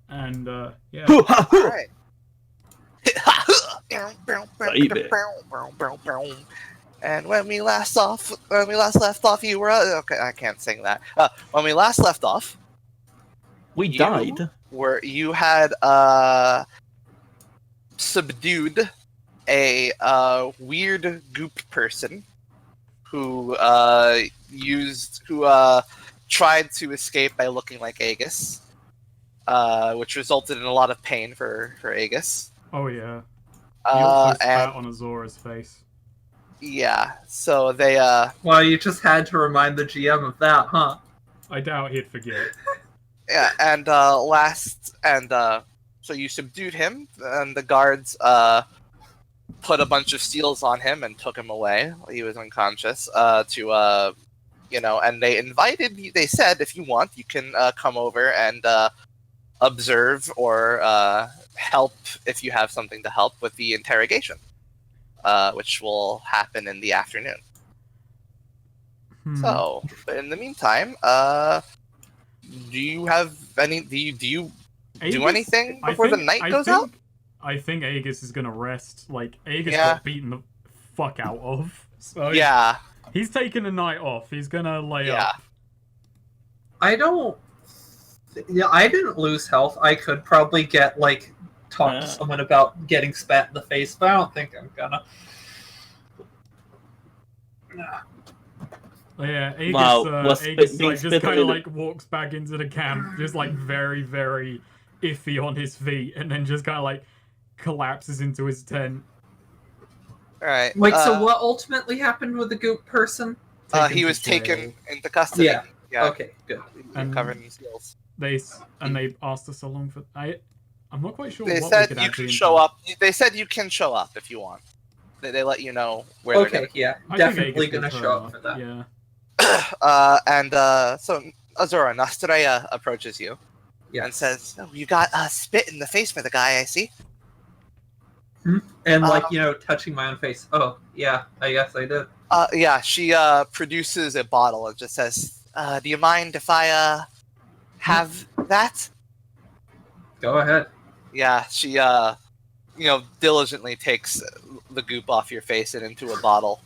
And yeah. Alright. And when we last left off, you were okay. I can't sing that. When we last left off, We died. You had subdued a weird goop person who tried to escape by looking like Aegis, which resulted in a lot of pain for Aegis. Oh yeah. He also spat on Azora's face. Yeah, so they Well, you just had to remind the GM of that, huh? I doubt he'd forget. Yeah, and so you subdued him, and the guards put a bunch of seals on him and took him away. He was unconscious. And they said, if you want, you can come over and observe or help if you have something to help with the interrogation, which will happen in the afternoon. So, but in the meantime, do you have any? Do you do anything before the night goes out? I think Aegis is gonna rest. Like Aegis got beaten the fuck out of. So yeah, he's taking a night off. He's gonna lay up. I don't. Yeah, I didn't lose health. I could probably talk to someone about getting spat in the face, but I don't think I'm gonna. Yeah, Aegis just kind of walks back into the camp, just very, very iffy on his feet, and then just kind of collapses into his tent. All right. Wait, so what ultimately happened with the goop person? He was taken into custody. Yeah. Okay. Good. And covered in seals. They asked us along for. I'm not quite sure. They what said we could you actually can show up. They said you can show up if you want. They let you know where. Okay. Yeah. Definitely gonna show up for that. Yeah. So Azora, Nastaria approaches you and says, "Oh, you got spit in the face for the guy, I see." And touching my own face. Oh, yeah, I guess I did. Yeah, she produces a bottle and just says, "Do you mind if I have that?" Go ahead. Yeah, she diligently takes the goop off your face and into a bottle.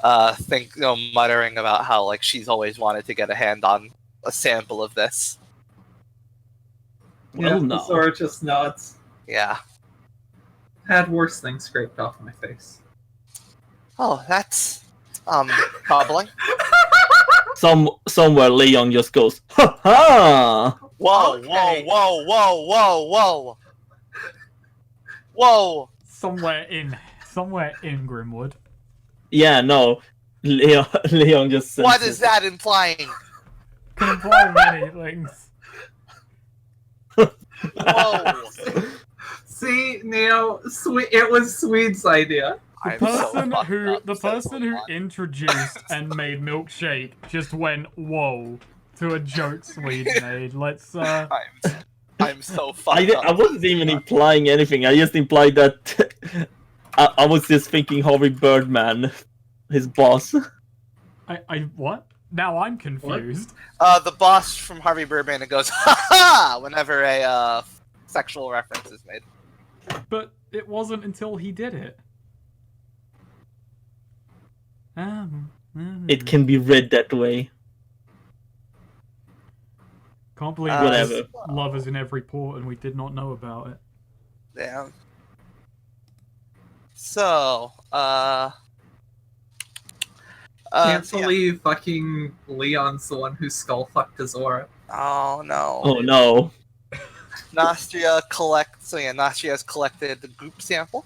Muttering about how she's always wanted to get a hand on a sample of this. Well, no. Sora just nods. Yeah. Had worse things scraped off my face. Oh, that's troubling. Somewhere Leon just goes, ha ha! Whoa, okay. whoa! Somewhere in Grimwood. Yeah, no. Leon just says what is that implying? Can imply many things. Whoa! See, Neo, it was Swede's idea. The person who introduced and made milkshake just went whoa to a joke Swede made. Let's I'm so fucked up. I wasn't even implying anything. I just implied that I was just thinking Harvey Birdman, his boss. I what? Now I'm confused. The boss from Harvey Birdman goes ha ha whenever a sexual reference is made. But it wasn't until he did it. It can be read that way. Can't believe there's lovers in every port and we did not know about it. Damn. So, Can't believe fucking Leon's the one who skull fucked Azora. Oh no. Oh no. Nastria has collected the goop sample,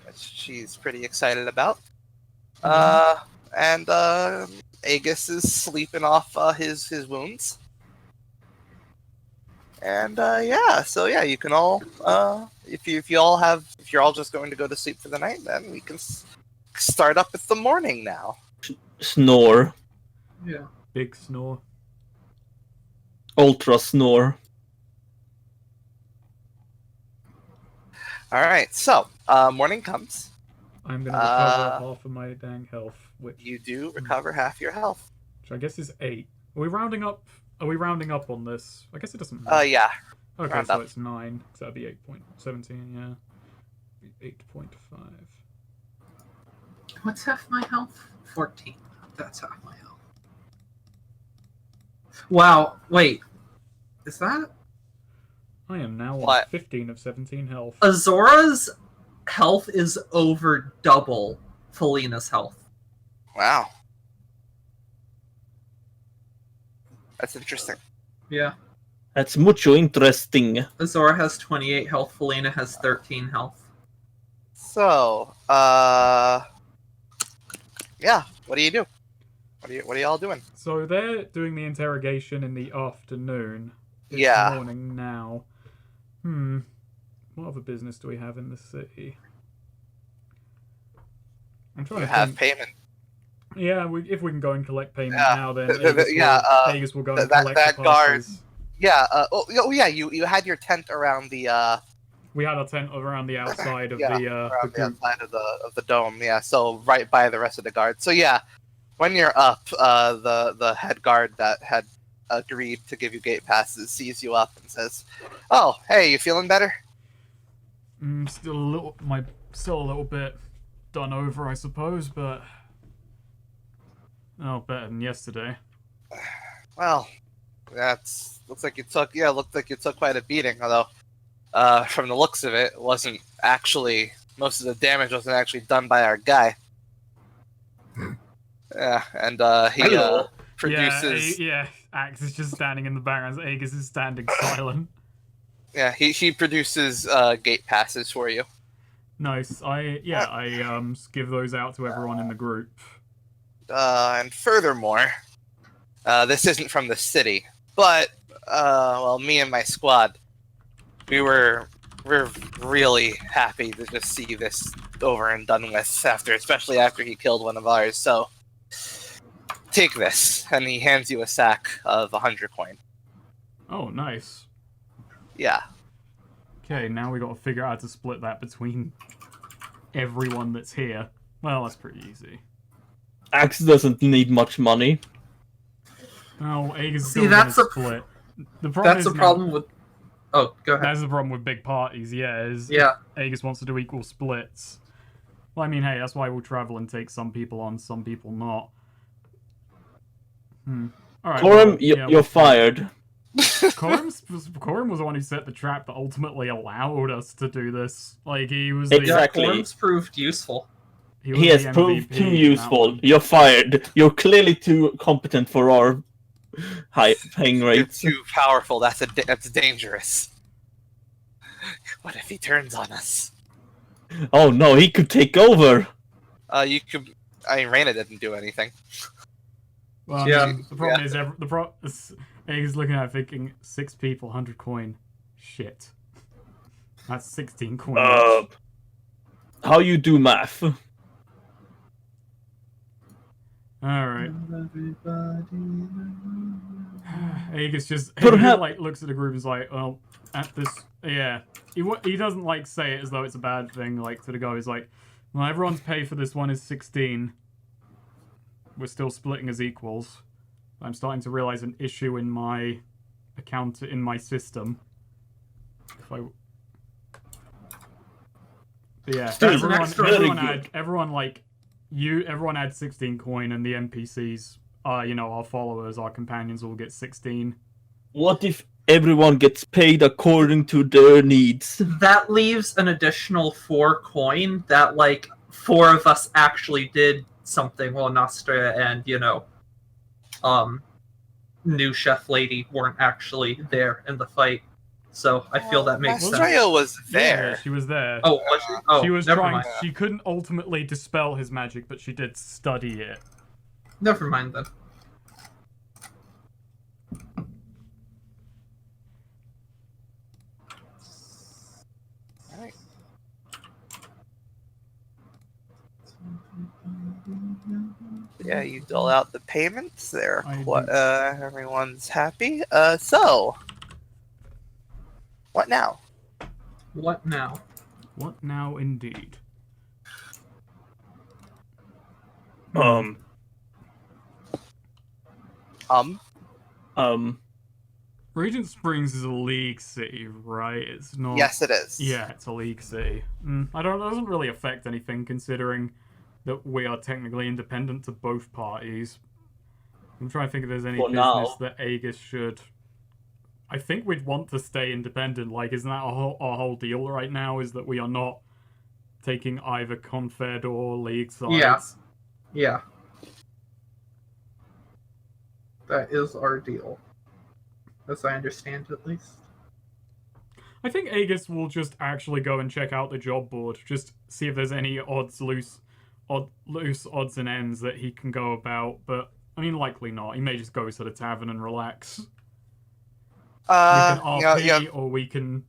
which she's pretty excited about. And Aegis is sleeping off his wounds. And you can all if you're all just going to go to sleep for the night, then we can start up with the morning now. Snore. Yeah. Big snore. Ultra snore. All right, so morning comes. I'm gonna recover half of my dang health. Which you do recover half your health. Which I guess is 8. Are we rounding up Are we rounding up on this? I guess it doesn't matter. Yeah. Okay, round so up. it's 9. So that'd be 8.17, yeah. 8.5. What's half my health? 14. That's half my health. Wow, wait. Is that... I am now on What? 15 of 17 health. Azora's health is over double Felina's health. Wow. That's interesting. Yeah. That's mucho interesting. Azora has 28 health, Felina has 13 health. So, yeah. What do you do? What are y'all doing? So they're doing the interrogation in the afternoon. It's Yeah. morning now. What other business do we have in the city? I'm trying You to have think. payment. Yeah, if we can go and collect payment Yeah. now, then Aegis will go that- and collect that the guard- passes. Yeah. Yeah. You had your tent around the We had a tent around the outside of Yeah, the around the group. outside of the dome. Yeah. So right by the rest of the guards. So yeah, when you're up, the head guard that had agreed to give you gate passes sees you up and says, "Oh, hey, you feeling better?" Still a little bit done over, I suppose, but better than yesterday. Well, looks like you took quite a beating. Although, from the looks of it, most of the damage wasn't actually done by our guy. Yeah, and he Hello. produces. Yeah, Axe is just standing in the background. Aegis is standing silent. Yeah, he produces gate passes for you. Nice. I give those out to everyone in the group. And furthermore, this isn't from the city, but me and my squad, we're really happy to just see this over and done with, especially after he killed one of ours. So take this, and he hands you a sack of 100 coin. Oh, nice. Yeah. Okay, now we got to figure out how to split that between everyone that's here. Well, that's pretty easy. Axe doesn't need much money. Oh, Aegis is See, still that's gonna a- split. The problem That's is the problem with... Oh, go ahead. That's the problem with big parties, is Yeah. Aegis wants to do equal splits. Well, I mean, hey, that's why we'll travel and take some people on, some people not. Alright, Corum, you're fired. Corum was the one who set the trap that ultimately allowed us to do this. Like, he was Exactly. Corm's proved useful. was He has the proved MVP too in that useful. one. You're fired. You're clearly too competent for our high paying You're rates. too powerful. That's dangerous. What if he turns on us? Oh no, he could take over. You could. I mean, Reyna didn't do anything. Well, Yeah. I mean, the problem is Aegis looking at it thinking 6 people, 100 coin. Shit. That's 16 coin. How you do math? Alright. Aegis just looks at the group and is like, well, at this, yeah. He doesn't like say it as though it's a bad thing. Like to the guy, he's like, well, everyone's pay for this one is 16. We're still splitting as equals. I'm starting to realize an issue in my account in my system. But yeah, Still, everyone had 16 coin, and the NPCs, our followers, our companions, all get 16. What if everyone gets paid according to their needs? That leaves an additional 4 coin that, 4 of us actually did something while Nostra and, new chef lady weren't actually there in the fight. So I feel that makes sense. Mastrayo was there. Yeah, she was there. Oh, was she? Oh, She was never trying. mind. She couldn't ultimately dispel his magic, but she did study it. Never mind then. Alright. Yeah, you dole out the payments there. Everyone's happy. So, what now? What now? What now, indeed? Regent Springs is a league city, right? It's not. Yes, it is. Yeah, it's a league city. I don't. It doesn't really affect anything considering that we are technically independent to both parties. I'm trying to think if there's any For business now. that Aegis should. I think we'd want to stay independent. Like, isn't that our whole deal right now? Is that we are not taking either Confed or League sides? Yeah. Yeah. That is our deal. As I understand it, at least. I think Aegis will just actually go and check out the job board, just see if there's any loose odds and ends that he can go about. But I mean, likely not. He may just go to the tavern and relax. We can RP, or we can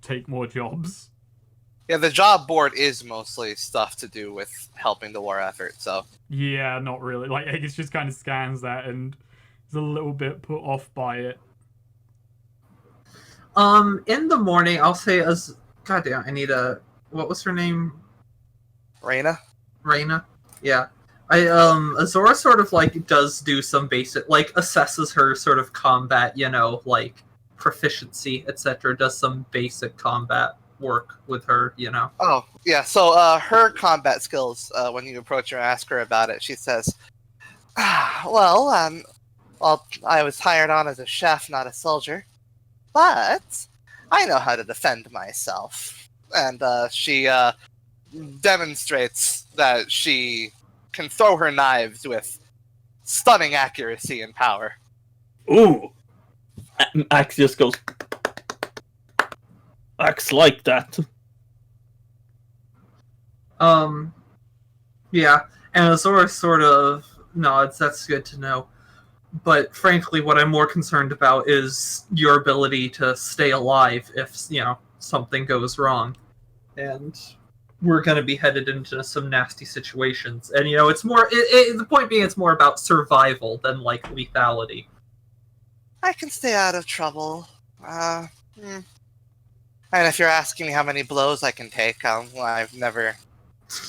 take more jobs. Yeah, the job board is mostly stuff to do with helping the war effort. So yeah, not really. Like Aegis just kind of scans that and is a little bit put off by it. In the morning, I'll say as... Goddamn, I need a... What was her name? Reyna? Yeah. Azora sort of, like, does do some basic... Like, assesses her sort of combat, like, proficiency, etc. Does some basic combat work with her, Oh, yeah. So her combat skills, when you approach her and ask her about it, she says, well, I was hired on as a chef, not a soldier. But I know how to defend myself. And she demonstrates that she can throw her knives with stunning accuracy and power. Ooh! Axe just goes... Axe like that. Yeah. And Azora sort of nods, that's good to know. But frankly, what I'm more concerned about is your ability to stay alive if, something goes wrong. And we're going to be headed into some nasty situations. And, it's more... the point being, it's more about survival than, like, lethality. I can stay out of trouble. And if you're asking me how many blows I can take, I've never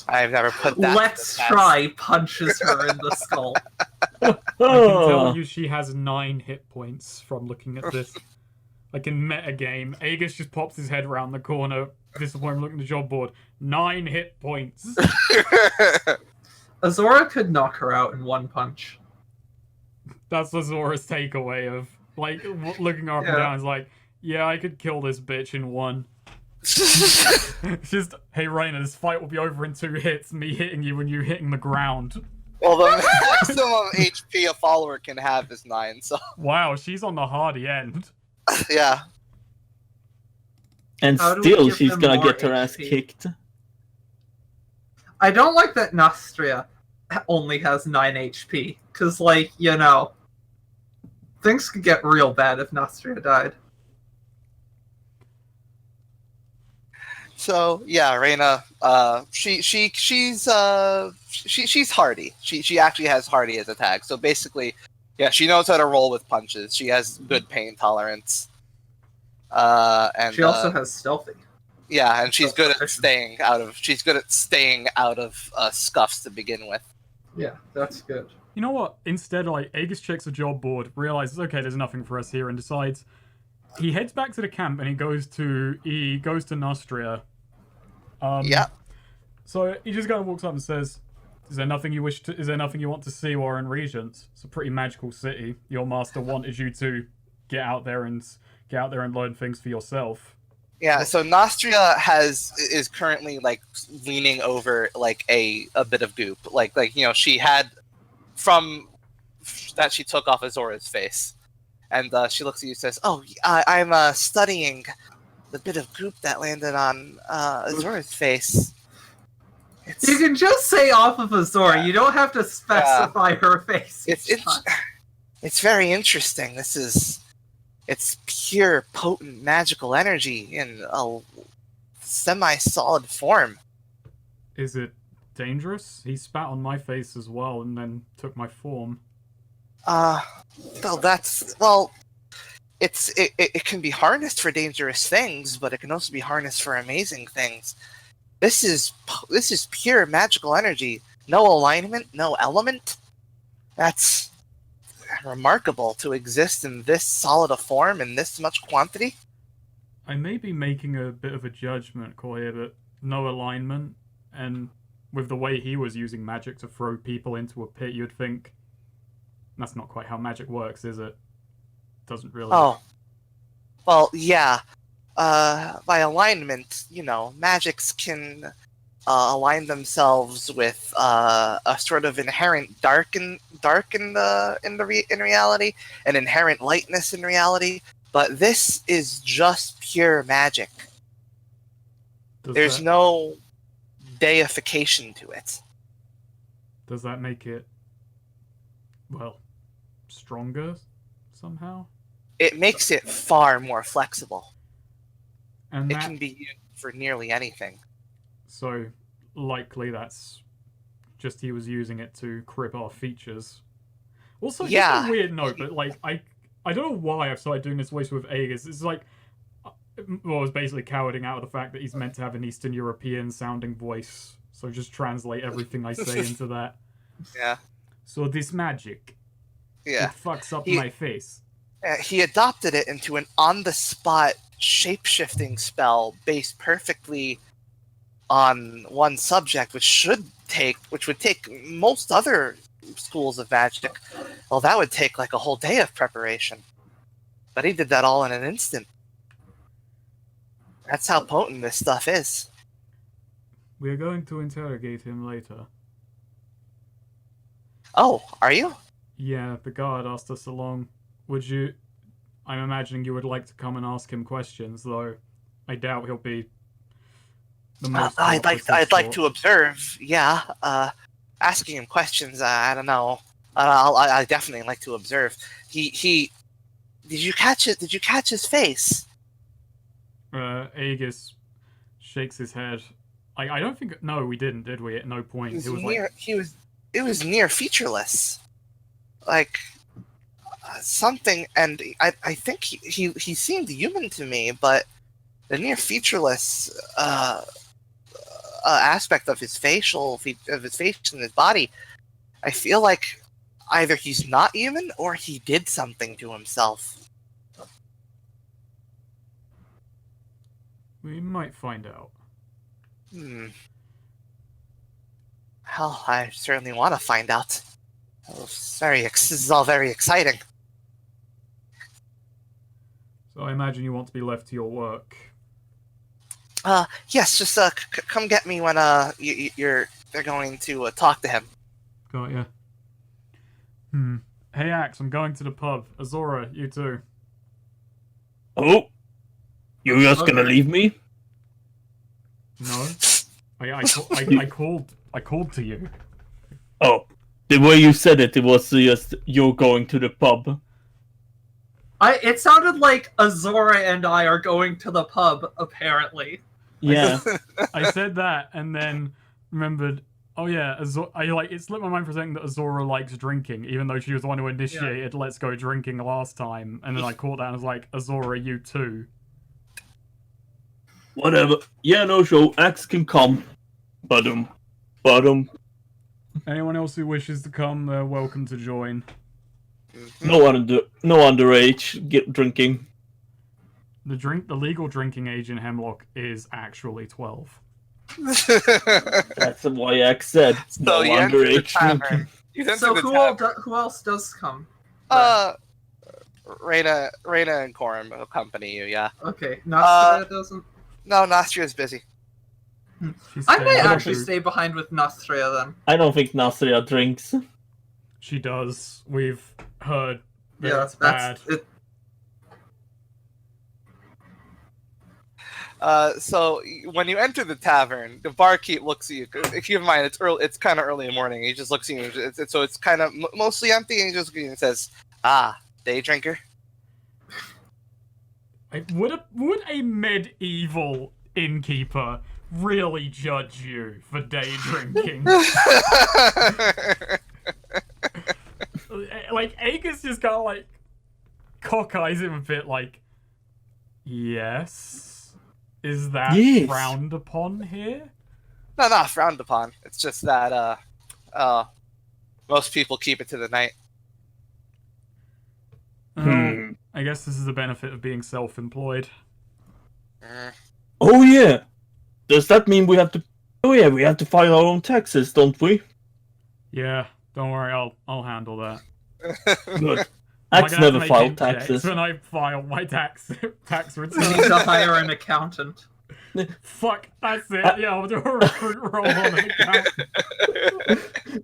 put that. Let's try punches her in the skull. I can tell you she has 9 hit points from looking at this. Like in metagame, Aegis just pops his head around the corner, disappointed looking at the job board. 9 hit points. Azora could knock her out in one punch. That's Azora's takeaway of, like, looking her up and down is like, yeah, I could kill this bitch in one. It's just, hey, Reyna, this fight will be over in 2 hits, me hitting you when you're hitting the ground. Well, the maximum HP a follower can have is 9, so... Wow, she's on the hardy end. Yeah. And How do we still, give she's them gonna more get her ass HP? kicked. I don't like that Nostria only has 9 HP. Because, things could get real bad if Nostria died. So yeah, Reyna, she's hardy. She actually has hardy as a tag. So basically, yeah, she knows how to roll with punches. She has good pain tolerance. And She also has stealthy. Yeah, and she's good at staying out of scuffs to begin with. Yeah, that's good. You know what? Instead, like, Aegis checks the job board, realizes, okay, there's nothing for us here, and decides he heads back to the camp and he goes to Nostria. Yeah. So he just kind of walks up and says, "Is there nothing you want to see while in Regents? It's a pretty magical city. Your master wanted you to get out there and learn things for yourself." Yeah, so Nostria is currently like leaning over like a bit of goop. Like she had from that she took off Azora's face. And she looks at you and says, "Oh, I'm studying the bit of goop that landed on Azora's face." You can just say off of Azora. You don't have to specify her face. It's very interesting. It's pure, potent, magical energy in a semi-solid form. Is it dangerous? He spat on my face as well and then took my form. It can be harnessed for dangerous things, but it can also be harnessed for amazing things. This is pure magical energy. No alignment, no element. That's remarkable to exist in this solid a form in this much quantity. I may be making a bit of a judgment call here, but no alignment, and with the way he was using magic to throw people into a pit, you'd think that's not quite how magic works, is it? Doesn't really. Oh. Well, yeah. By alignment, magics can align themselves with a sort of inherent dark in reality, an inherent lightness in reality. But this is just pure magic. There's no deification to it. Does that make it, well, stronger somehow? It makes it far more flexible. And It can be used for nearly anything. So, likely that's just he was using it to crib our features. Also, Yeah. just a weird note, but like, I don't know why I've started doing this voice with Aegis. It's like, well, I was basically cowarding out of the fact that he's meant to have an Eastern European sounding voice. So just translate everything I say into that. Yeah. So this magic, Yeah. it fucks up He- my face. He adopted it into an on-the-spot shape-shifting spell based perfectly on one subject, which would take most other schools of magic. Well, that would take like a whole day of preparation. But he did that all in an instant. That's how potent this stuff is. We are going to interrogate him later. Oh, are you? Yeah, the guard asked us along. Would you... I'm imagining you would like to come and ask him questions, though I doubt he'll be the most... I'd cooperative like sort. to observe. Yeah. Asking him questions. I don't know. I definitely like to observe. He. Did you catch it? Did you catch his face? Aegis shakes his head. I don't think... No, we didn't, did we? At no point. It It was like... It was near featureless. Like something, and I think he seemed human to me, but the near featureless aspect of his face and his body, I feel like either he's not human or he did something to himself. We might find out. Hell, I certainly want to find out. This is all very exciting. So I imagine you want to be left to your work. Yes, just come get me when they're going to talk to him. Got ya. Hey Axe, I'm going to the pub. Azora, you too. Oh, you're just gonna leave me? No? I called to you. Oh, the way you said it was just you're going to the pub. It sounded like Azora and I are going to the pub, apparently. Yeah. I said that and then remembered, oh yeah, it slipped my mind for a second that Azora likes drinking, even though she was the one who initiated let's go drinking last time. And then I caught that and was like, Azora, you too. Whatever. Yeah, no show. Axe can come. Bottom. Anyone else who wishes to come, they're welcome to join. No underage drinking. The legal drinking age in Hemlock is actually 12. That's why Axe said no you enter the underage tavern. drinking. You enter So the tavern. who else does come? Reyna and Corum accompany you. Yeah. Okay, Nostria doesn't. No, Nostria's busy. She's I staying may with actually you. stay behind with Nostria then. I don't think Nasria drinks. She does. We've heard that Yeah, it's bad. that's it. So when you enter the tavern, the barkeep looks at you. Keep in mind, it's early. It's kind of early in the morning. He just looks at you. So it's kind of mostly empty, and he just says, "Ah, day drinker." Would a medieval innkeeper really judge you for day drinking? Like, Aegis just kind of like cock-eyes him a bit like, yes? Is that Yes. frowned upon here? No, not frowned upon. It's just that most people keep it to the night. I guess this is the benefit of being self-employed. Oh yeah. Does that mean we have to? Oh yeah, we have to file our own taxes, don't we? Yeah, don't worry, I'll handle that. Good. Am I Axe gonna have to never make filed ink checks taxes. when I file my tax We need return. to hire an accountant. Fuck, that's it. Yeah, I'll do a recruit roll on an account.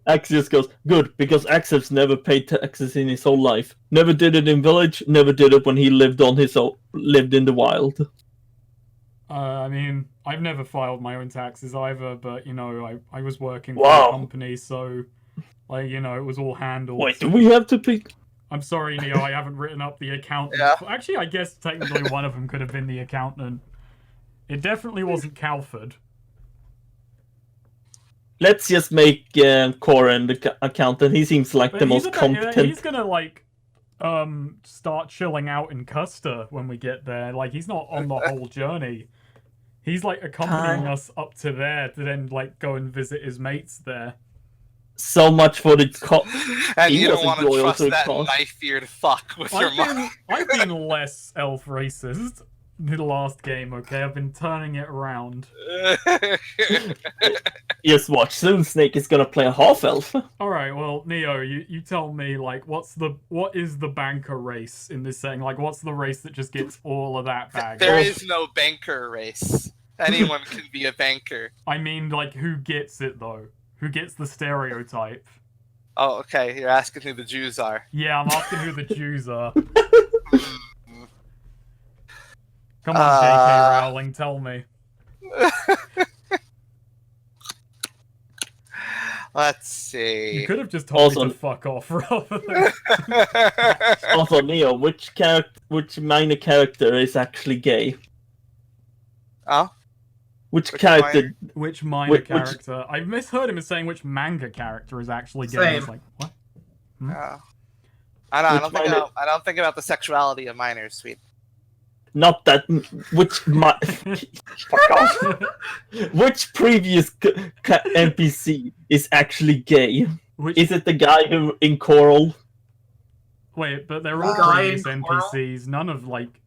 Axe just goes, good, because Axe has never paid taxes in his whole life. Never did it in village, never did it when he lived in the wild. I mean, I've never filed my own taxes either, but, you know, I was working for Wow. a company, so, like, you know, it was all handled. Wait, do we have to pay? I'm sorry, Neo, I haven't written up the accountant. Yeah. Actually, I guess technically one of them could have been the accountant. It definitely wasn't Calford. Let's just make Corin the accountant. He seems like But the he's most competent. he's gonna, like, start chilling out in Custer when we get there. Like, he's not on the whole journey. He's, like, accompanying us up to there to then, like, go and visit his mates there. So much for the And He you don't wasn't want to loyal trust to the that cause. knife-eared fuck with your money. I've been less elf racist the last game, okay? I've been turning it around. Yes, watch. Soon Snake is gonna play a half elf. Alright, well, Neo, you tell me, like, what is the banker race in this setting? Like, what's the race that just gets all of that bag? There is no banker race. Anyone can be a banker. I mean, like, who gets it, though? Who gets the stereotype? Oh, okay. You're asking who the Jews are. Yeah, I'm asking who the Jews are. Come on, J.K. Rowling, tell me. Let's see. You could have just told me Also- to fuck off, rather than... Also, Neo, which minor character is actually gay? Oh? Which Which character? Which minor Which- character? I misheard him as saying which manga character is actually gay. I was Same. like, what? Oh. I don't think minor- about, I don't think about the sexuality of minors, sweet. Not that. Fuck off. Which previous NPC is actually gay? Which... Is it the guy who in Coral? Wait, but they're all Guy previous in Coral? NPCs. None have, like,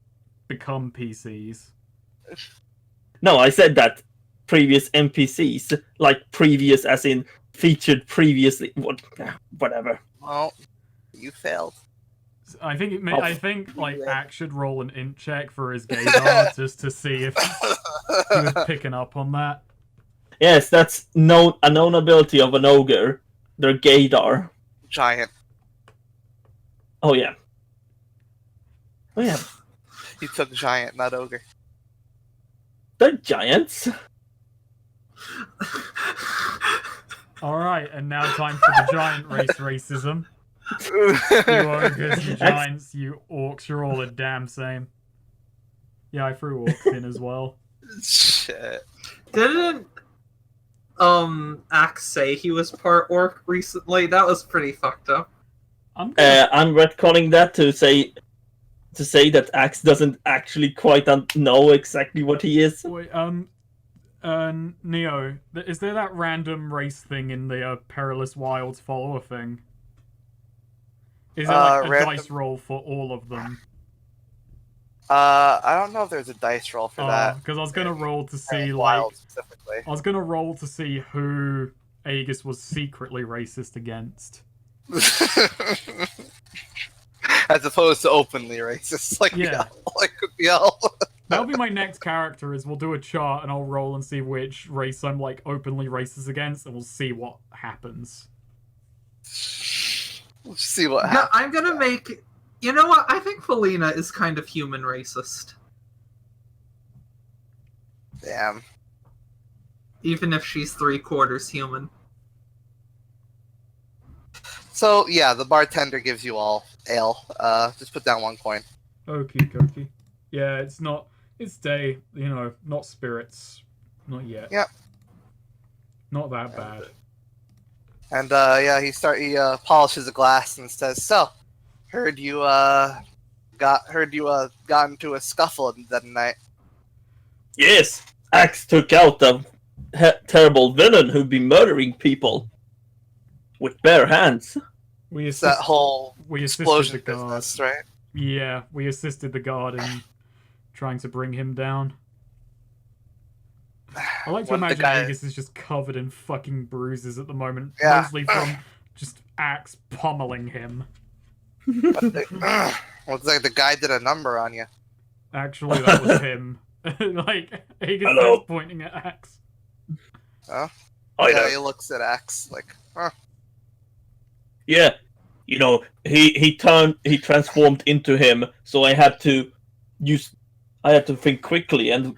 become PCs. No, I said that previous NPCs, like previous as in featured previously. Whatever. Well, you failed. I think Oh, I think like Axe should roll an int check for his gaydar just to see if he was picking up on that. Yes, that's a known ability of an ogre. They're gaydar. Giant. Oh yeah. Oh yeah. He took giant, not ogre. They're giants. Alright, and now time for the giant racism. You ogres, you giants, you orcs, you're all the damn same. Yeah, I threw orcs in as well. Shit. Didn't Axe say he was part orc recently? That was pretty fucked up. I'm gonna... I'm retconning that to say that Axe doesn't actually quite know exactly what he is. Wait, Neo, is there that random race thing in the Perilous Wilds follower thing? Is it like a random- dice roll for all of them? I don't know if there's a dice roll for that. Because I was gonna roll to see Wild like specifically. I was gonna roll to see who Aegis was secretly racist against. As opposed to openly racist, like Yeah. Biel. That'll be my next character. Is we'll do a chart and I'll roll and see which race I'm like openly racist against, and we'll see what happens. Let's see what Yeah, happens. I'm gonna make. You know what? I think Felina is kind of human racist, Damn. even if she's 3/4 human. So yeah, the bartender gives you all ale. Just put down 1 coin. Okie dokie. Yeah, it's not. It's day. You know, not spirits. Not yet. Yep. Not that bad. And yeah, he polishes a glass and says, "So, heard you got into a scuffle that night." Yes, Axe took out a terrible villain who'd been murdering people with bare hands. We It's that assist, whole we assisted explosion the guard. business, right? Yeah, we assisted the guard in trying to bring him down. I like to When the imagine guy- Aegis is just covered in fucking bruises at the moment, Yeah. mostly from just Axe pummeling him. Looks like the guy did a number on you. Actually, that was him. Like, Aegis Hello. starts pointing at Axe. Huh? I Yeah, know. he looks at Axe like, huh. Yeah, you know, he transformed into him, so I had to think quickly and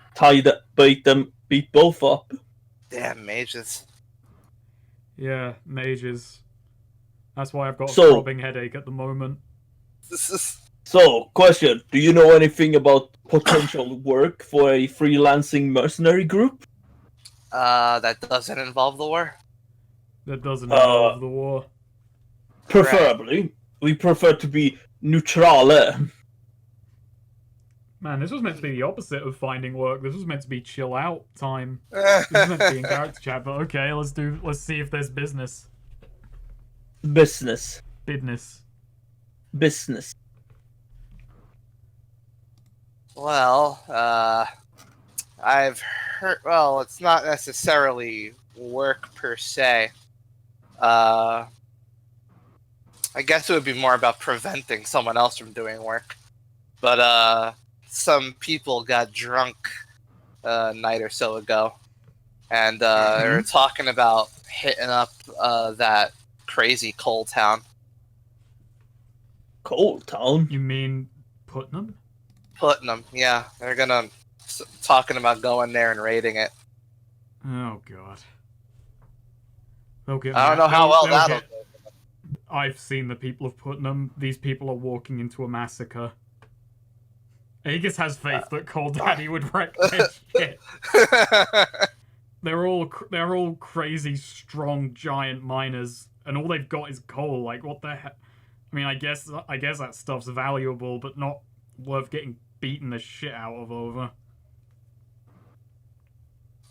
beat both up. Damn mages. Yeah, mages. That's why I've got a So- throbbing headache at the moment. This is So, question: do you know anything about potential work for a freelancing mercenary group? that doesn't involve the war. That doesn't involve the war. Preferably, we prefer to be neutrale. Man, this was meant to be the opposite of finding work. This was meant to be chill out time. This was meant to be in character chat, but okay, let's see if there's business. Business. Business. Well, I've heard. Well, it's not necessarily work per se. I guess it would be more about preventing someone else from doing work. But some people got drunk a night or so ago, and they were talking about hitting up that crazy coal town. Coal Town? You mean Putnam? Putnam, yeah, they're gonna talking about going there and raiding it. Oh god. They'll get I don't mad. know how well They'll that'll get- go. I've seen the people of Putnam. These people are walking into a massacre. Aegis has faith that Cold Daddy would wreck their shit. They're all crazy, strong, giant miners, and all they've got is coal. Like, what the heck? I mean, I guess that stuff's valuable, but not worth getting beaten the shit out of over.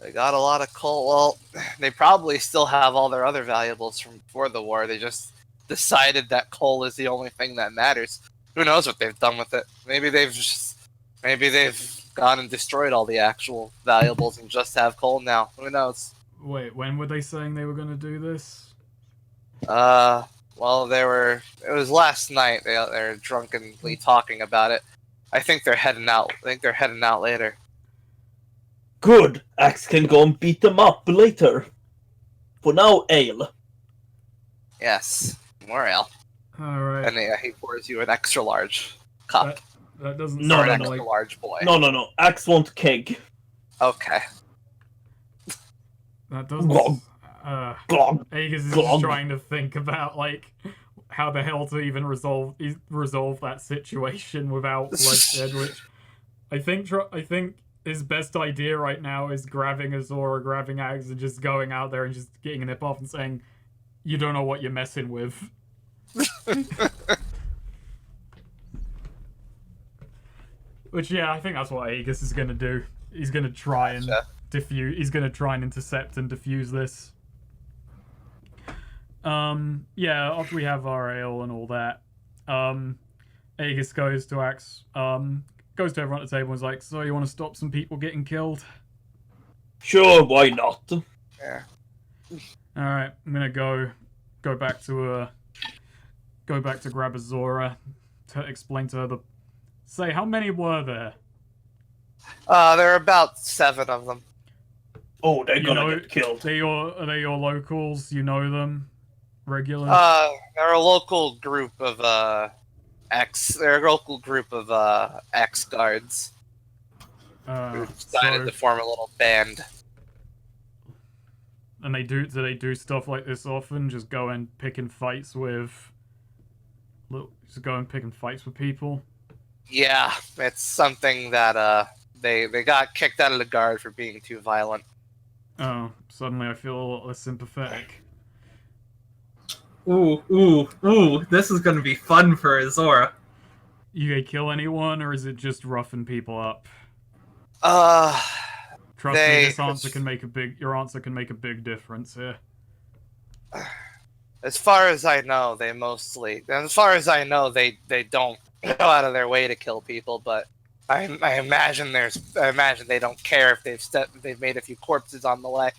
They got a lot of coal. Well, they probably still have all their other valuables from before the war. They just decided that coal is the only thing that matters. Who knows what they've done with it? Maybe they've gone and destroyed all the actual valuables and just have coal now. Who knows? Wait, when were they saying they were going to do this? Well, it was last night. They're drunkenly talking about it. I think they're heading out. Later. Good. Axe can go and beat them up later. For now, ale. Yes, more ale. Alright. And he pours you an extra large cup. That doesn't No, Or an sound extra like... large boy. No. Axe wants keg. Okay. That doesn't... Glog. Glog. Aegis is Glog. just trying to think about, like, how the hell to even resolve that situation without bloodshed, which I think his best idea right now is grabbing Azora, grabbing Axe, and just going out there and just getting a nip off and saying, "You don't know what you're messing with." Which, yeah, I think that's what Aegis is gonna do. He's gonna try and defuse. He's gonna try and intercept and defuse this. Yeah, after we have our ale and all that, Aegis goes to Axe, goes to everyone at the table and is like, "So you want to stop some people getting killed?" Sure, why not? Yeah. All right, I'm gonna go back to grab Azora to explain to her say how many were there. There are about 7 of them. Oh, they're You gonna know, get killed. are they your locals? You know them, regulars? They're a local group of They're a local group of X guards who decided to form a little band. And do they do stuff like this often? Just go and picking fights with people? Yeah, it's something that they got kicked out of the guard for being too violent. Oh, suddenly I feel a lot less sympathetic. Ooh, this is gonna be fun for Azora. You gonna kill anyone, or is it just roughing people up? Trust me, this answer can make your answer can make a big difference here. As far as I know, they don't go out of their way to kill people, but I imagine they don't care if they've made a few corpses on the way.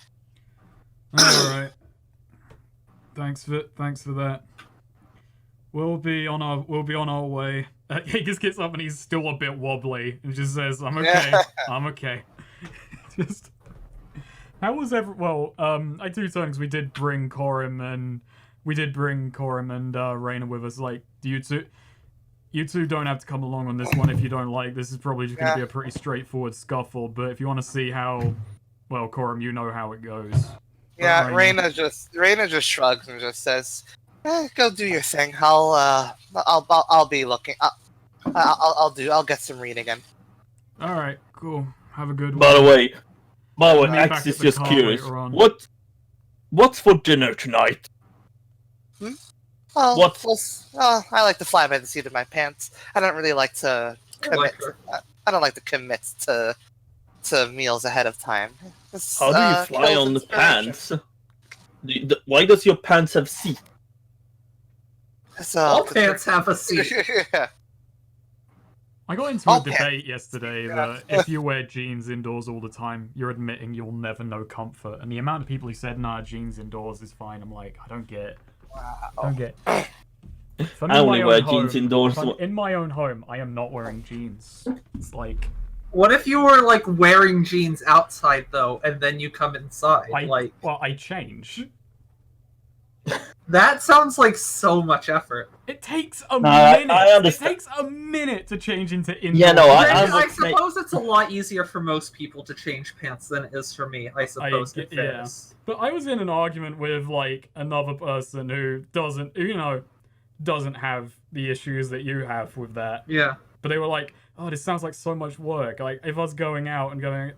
All right. Thanks for that. We'll be on our way. He just gets up and he's still a bit wobbly and just says, "I'm okay. I'm okay." Just how was I do turn because we did bring Corim and Raina with us. Like, you two don't have to come along on this one if you don't like. This is probably just going to be a pretty straightforward scuffle. But if you want to see how, well, Corim, you know how it goes. Yeah, Raina just shrugs and just says, "Go do your thing. I'll be looking. I'll get some reading in." All right, cool. Have a good one. By the way, Meet back Axe at is the just car curious. later on. What's for dinner tonight? Well, What? I like to fly by the seat of my pants. I don't really like to commit. I don't like to commit to meals ahead of time. How do you fly kills on the inspiration. pants? Why does your pants have seat? All pants have a seat. Yeah. I got into a debate yesterday that if you wear jeans indoors all the time, you're admitting you'll never know comfort. And the amount of people who said, "Nah, jeans indoors is fine," I'm like, I don't get it. Wow. I don't get it. If I'm I in only my wear own jeans home- indoors. if I'm in my own home, I am not wearing jeans. It's like What if you were like wearing jeans outside though, and then you come inside? I change. That sounds like so much effort. It takes a I minute. understand. It takes a minute to change into indoor. Yeah, no, I suppose it's a lot easier for most people to change pants than it is for me. I suppose it is. But I was in an argument with like another person who doesn't have the issues that you have with that. Yeah. But they were like, "Oh, this sounds like so much work." Like if I was going out and going,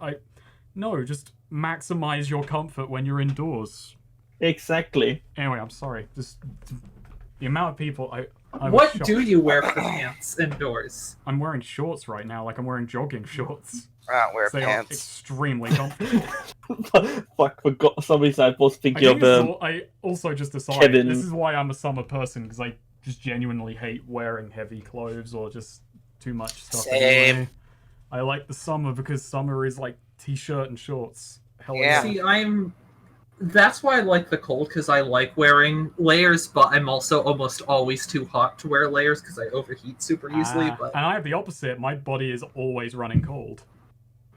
no, just maximize your comfort when you're indoors. Exactly. Anyway, I'm sorry. Just the amount of people I was What shocked. do you wear for pants indoors? I'm wearing shorts right now, like I'm wearing jogging shorts. I don't wear They are pants. extremely comfortable. Fuck, forgot. Somebody said I was thinking I also just decided Kevin. this is why I'm a summer person, because I just genuinely hate wearing heavy clothes or just too much stuff. Same. Anyway. I like the summer because summer is like t-shirt and shorts. Hell Yeah. See, that's why I like the cold, because I like wearing layers, but I'm also almost always too hot to wear layers because I overheat super easily. But And I have the opposite. My body is always running cold.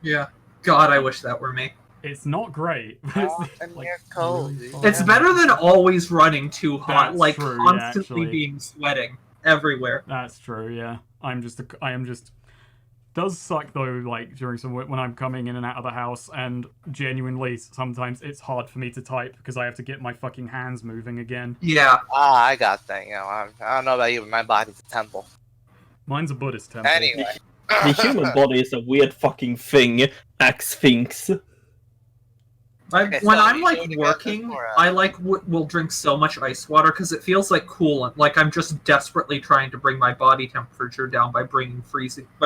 yeah, God, I wish that were me. It's not great. But it's, And like, you're cold. really Yeah. fun. It's better than always running too hot, That's like true, yeah, constantly actually. being sweating everywhere. That's true, yeah. I am just does suck though, like during some when I'm coming in and out of the house, and genuinely sometimes it's hard for me to type because I have to get my fucking hands moving again. Yeah, I got that. I don't know about you, but my body's a temple. Mine's a Buddhist temple. Anyway. the human body is a weird fucking thing. Axe thinks. Okay, when so I'm you like go to get working, this, or, I like will drink so much ice water because it feels like coolant. Like I'm just desperately trying to bring my body temperature down by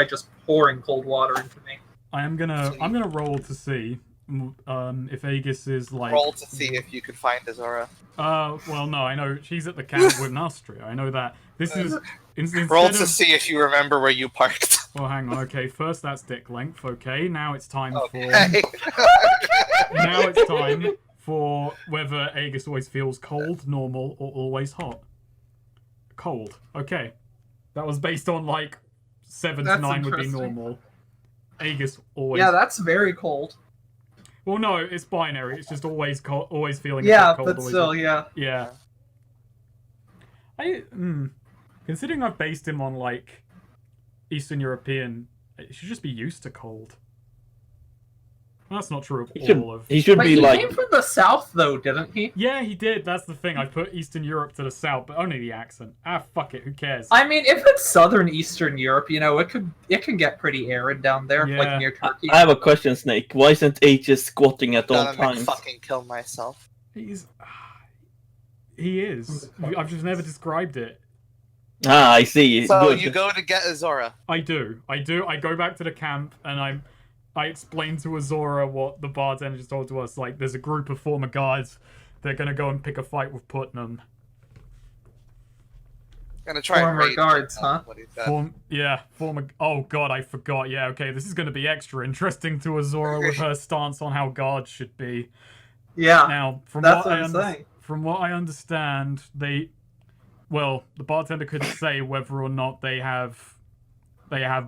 just pouring cold water into me. I'm gonna roll to see if Aegis is like roll to see if you can find Azora. well no, I know she's at the camp with Nastria. I know that. This is instead Roll of, to see if you remember where you parked. well hang on, okay, first that's dick length, okay, now it's time Okay. now it's time for whether Aegis always feels cold, normal, or always hot. Cold. Okay. That was based on like 7 to That's 9 would be interesting. normal. Aegis always. Yeah, that's very cold. Well, no, it's binary. It's just always cold, always feeling. Yeah, cold, but always still, yeah. Yeah. Considering I've based him on like Eastern European, it should just be used to cold. Well, that's not true of all of. He should But be he like. came from the south, though, didn't he? Yeah, he did. That's the thing. I put Eastern Europe to the south, but only the accent. Ah, fuck it. Who cares? I mean, if it's southern Eastern Europe, it can get pretty arid down there, Yeah. like near Turkey. I have a question, Snake. Why isn't Aegis squatting at all Gonna times? fucking kill myself. He is. I've just never described it. Ah, I see. So Good. you go to get Azora. I do. I go back to the camp and I explain to Azora what the bartender just told to us. Like, there's a group of former guards. They're gonna go and pick a fight with Putnam. Gonna try and Former raid guards, huh? what he said. Former. Oh god, I forgot. Yeah, okay, this is gonna be extra interesting to Azora with her stance on how guards should be. Yeah, Now, that's what I'm saying. from what I understand, the bartender couldn't say whether or not they have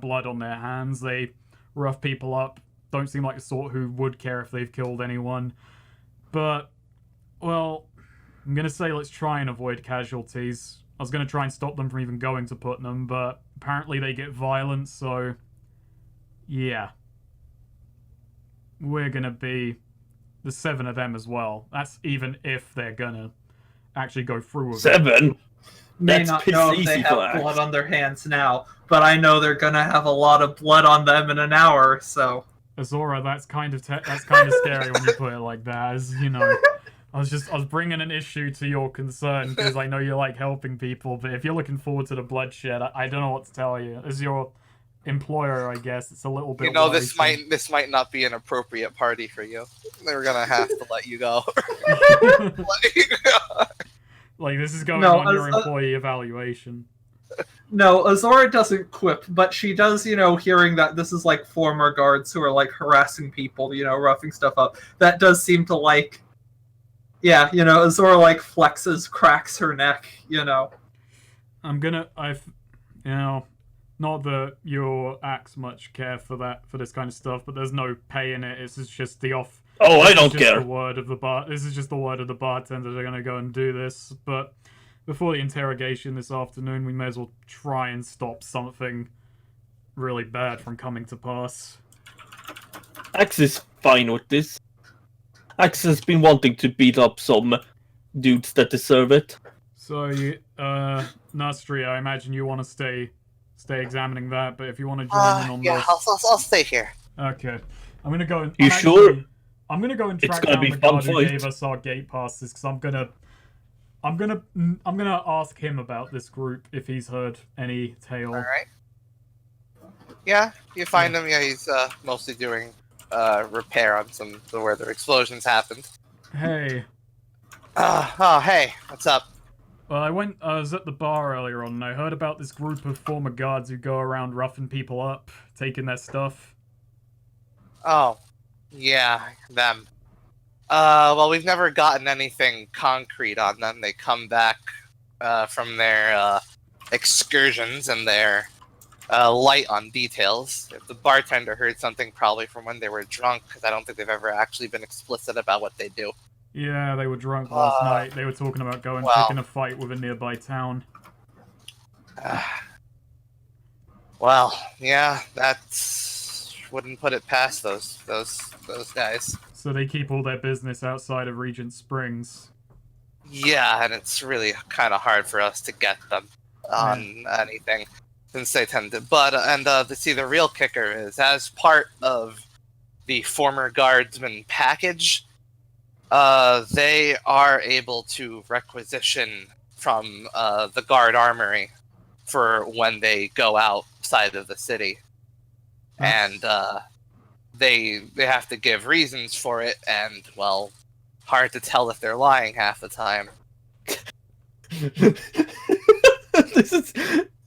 blood on their hands. They rough people up. Don't seem like the sort who would care if they've killed anyone. But, well, I'm gonna say let's try and avoid casualties. I was gonna try and stop them from even going to Putnam, but apparently they get violent, so yeah. We're gonna be the 7 of them as well. That's even if they're gonna actually go through with it. 7? May That's not know if they easy have for blood Axe. on their hands now, but I know they're gonna have a lot of blood on them in an hour, so... Azora, that's kind of scary when you put it like that. As you know, I was bringing an issue to your concern because I know you like helping people, but if you're looking forward to the bloodshed, I don't know what to tell you. As your employer, I guess it's a little bit. You know, this worrisome. might not be an appropriate party for you. They're gonna have to let you go. Like this is going No, on your employee evaluation. No, Azora doesn't quip, but she does, hearing that this is like former guards who are like harassing people, roughing stuff up. That does seem to Azora like flexes, cracks her neck, Not that your Axe much care for this kind of stuff, but there's no pay in it. It's just the off. Oh, I don't This is just care. the word of the This is just the word of the bartender. They're gonna go and do this, but before the interrogation this afternoon, we may as well try and stop something really bad from coming to pass. Axe is fine with this. Axe has been wanting to beat up some dudes that deserve it. So, Nastria, I imagine you want to stay examining that, but if you want to join in on yeah, this... I'll stay here. Okay. I'm gonna go and... You sure? I'm gonna go and It's track gonna down be the fun guard who fight. gave us our gate passes, because I'm gonna ask him about this group if he's heard any tale. Alright. Yeah, you find him, he's mostly doing repair on some of where the explosions happened. Hey. Hey, what's up? Well, I was at the bar earlier on, and I heard about this group of former guards who go around roughing people up, taking their stuff. Oh, yeah, them. Well, we've never gotten anything concrete on them. They come back from their excursions and they're light on details. If the bartender heard something, probably from when they were drunk, because I don't think they've ever actually been explicit about what they do. Yeah, they were drunk last night. They were talking about picking a fight with a nearby town. Well, yeah, wouldn't put it past those guys. So they keep all their business outside of Regent Springs. Yeah, and it's really kind of hard for us to get them on anything, since they tend to. But the real kicker is, as part of the former guardsman package, they are able to requisition from the guard armory for when they go outside of the city, and they have to give reasons for it, and well, hard to tell if they're lying half the time.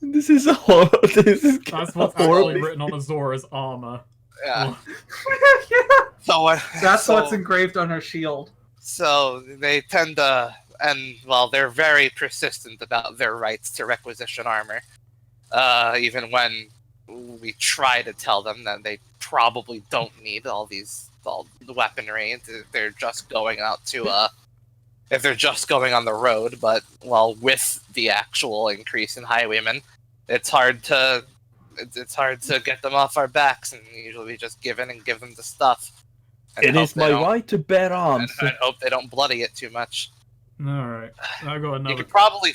This is a horror. That's what's actually written on Azora's armor. Yeah. Yeah. That's So what's engraved on her shield. So they tend to, and well, they're very persistent about their rights to requisition armor. Even when we try to tell them that they probably don't need all the weaponry, they're just going out to if they're just going on the road. But well, with the actual increase in highwaymen, it's hard to get them off our backs, and usually we just give in and give them the stuff. It is my right to bear arms. And I hope they don't bloody it too much. Alright. I got another... You could probably...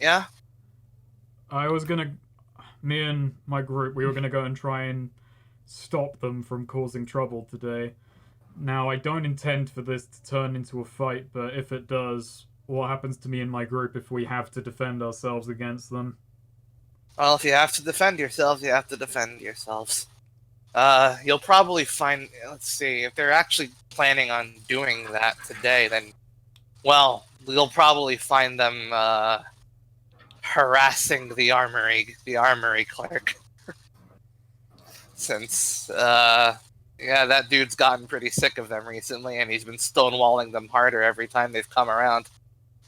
Yeah? Me and my group, we were gonna go and try and stop them from causing trouble today. Now, I don't intend for this to turn into a fight, but if it does, what happens to me and my group if we have to defend ourselves against them? Well, if you have to defend yourselves, you have to defend yourselves. You'll probably find... Let's see, if they're actually planning on doing that today, then... Well, you'll probably find them harassing the armory clerk. Since that dude's gotten pretty sick of them recently, and he's been stonewalling them harder every time they've come around.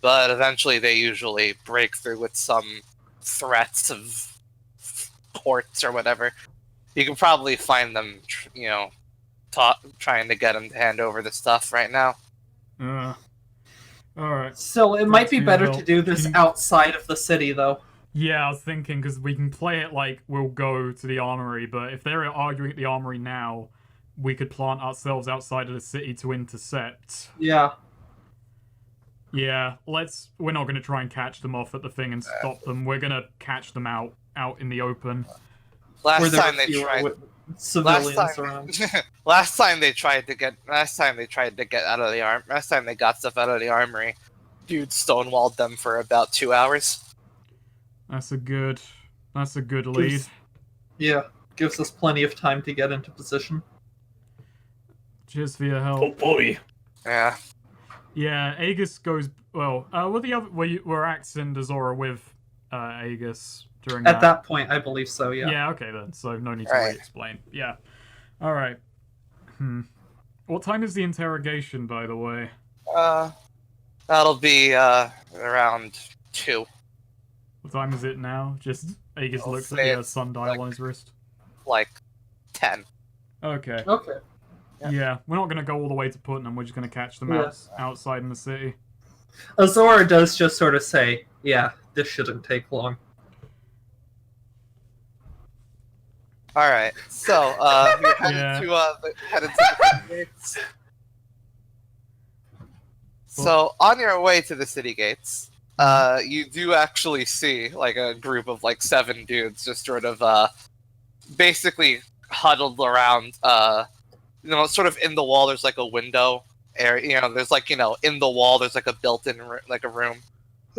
But eventually they usually break through with some threats of courts or whatever. You can probably find them, trying to get him to hand over the stuff right now. Alright. So it might be Thanks for better your to do this outside of the city, though. Yeah, I was thinking, because we can play it like we'll go to the armory, but if they're arguing at the armory now, we could plant ourselves outside of the city to intercept. Yeah. Yeah, we're not going to try and catch them off at the thing and stop them. We're going to catch them out in the open. Last time they tried civilians around. Last time they tried to get out of the last time they got stuff out of the armory, dude stonewalled them for about 2 hours. That's a good lead. Yeah, gives us plenty of time to get into position. Cheers for your help. Oh boy. Yeah. Yeah, Aegis goes well. Were Axe and Azora with Aegis during At that point, I believe so. Yeah. Yeah. Okay then. So no need to re-explain. Yeah. All right. What time is the interrogation, by the way? That'll be around 2. What time is it now? Just Aegis I'll looks at say the it's sundial on his wrist. Like 10. Okay. Okay. Yeah, we're not going to go all the way to Putnam. We're just going to catch them outside in the city. Azora does just sort of say, "Yeah, this shouldn't take long." All right. So you're headed to the gates. So on your way to the city gates, you do actually see like a group of like 7 dudes just sort of basically huddled around. Sort of in the wall. There's like a window area. There's like in the wall. There's like a built-in like a room.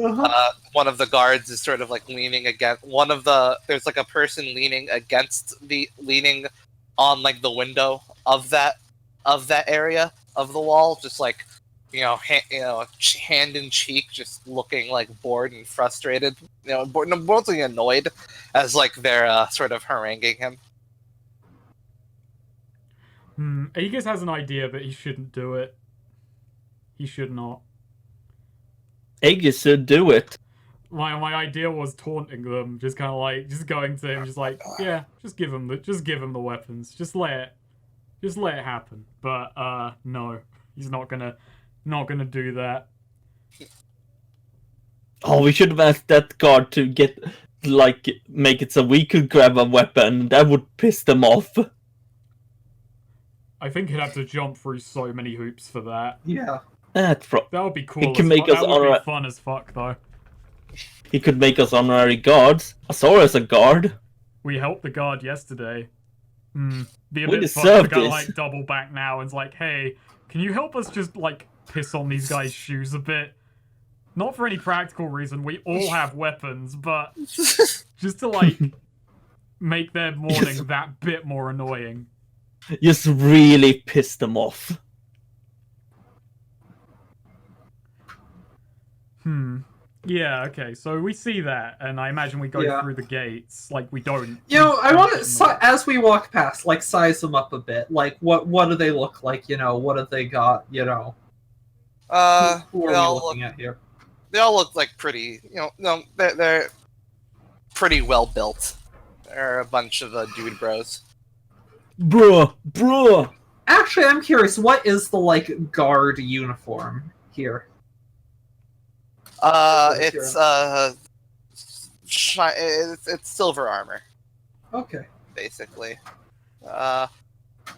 Uh-huh. One of the guards is sort of like leaning against there's like a person leaning on like the window of that area of the wall, just like hand in cheek, just looking like bored and frustrated, mostly annoyed as like they're sort of haranguing him. Aegis has an idea, but he shouldn't do it. He should not. Aegis should do it. My idea was taunting them, just kind of like going to him, just like, yeah, just give him the weapons, just let it happen. But no, he's not gonna do that. Oh, we should have asked that guard to make it so we could grab a weapon. That would piss them off. I think he'd have to jump through so many hoops for that. Yeah. That would be cool. He can make us that would be fun as fuck, though. He could make us honorary guards. Azora's a guard. We helped the guard yesterday. Be a We bit fucked deserve to go, this. like, double back now and it's like, hey, can you help us just, like, piss on these guys' shoes a bit? Not for any practical reason, we all have weapons, but just to, like, make their morning that bit more annoying. Just really piss them off. Yeah, okay, so we see that, and I imagine we go through the gates. Like, we don't... I want to, as we walk past, like, size them up a bit. Like, what do they look like, what have they got, Who are we looking at here? They all look like pretty, they're pretty well built. They're a bunch of dude bros. Bruh. Actually, I'm curious, what is the, like, guard uniform here? It's silver armor. Okay. Basically.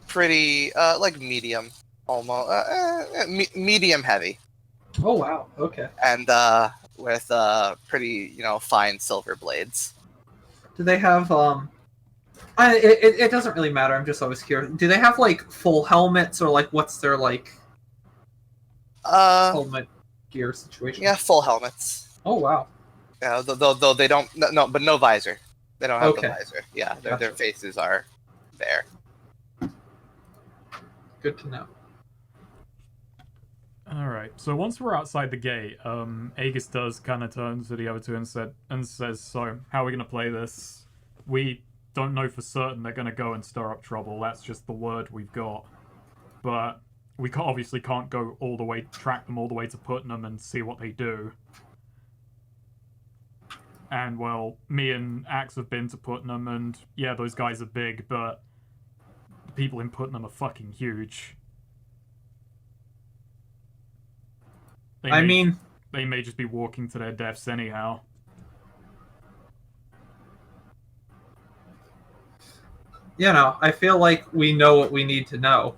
Pretty, like medium, almost, medium heavy. Oh, wow. Okay. And, with, pretty, fine silver blades. Do they have, it doesn't really matter, I'm just always curious. Do they have, like, full helmets, or, like, what's their, like, helmet gear situation? Yeah, full helmets. Oh, wow. Yeah, though they don't, but no visor. They don't have the visor. Yeah, Gotcha. their faces are there. Good to know. Alright, so once we're outside the gate, Aegis does kind of turn to the other two and says, so, how are we going to play this? We don't know for certain they're going to go and stir up trouble, that's just the word we've got. But we obviously can't go all the way, track them all the way to Putnam and see what they do. And, well, me and Axe have been to Putnam, and yeah, those guys are big, but the people in Putnam are fucking huge. They may just be walking to their deaths anyhow. I feel like we know what we need to know,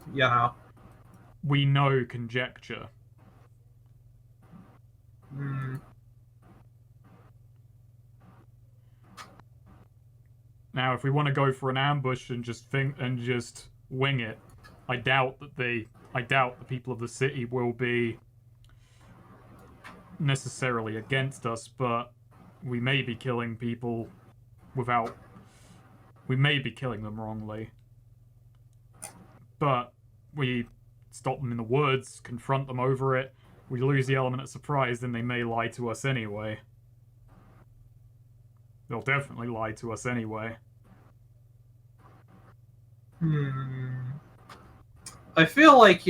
We know conjecture. Now, if we want to go for an ambush and just wing it, I doubt the people of the city will be necessarily against us, but we may be killing people we may be killing them wrongly. But we stop them in the woods, confront them over it, we lose the element of surprise, then they may lie to us anyway. They'll definitely lie to us anyway. I feel like,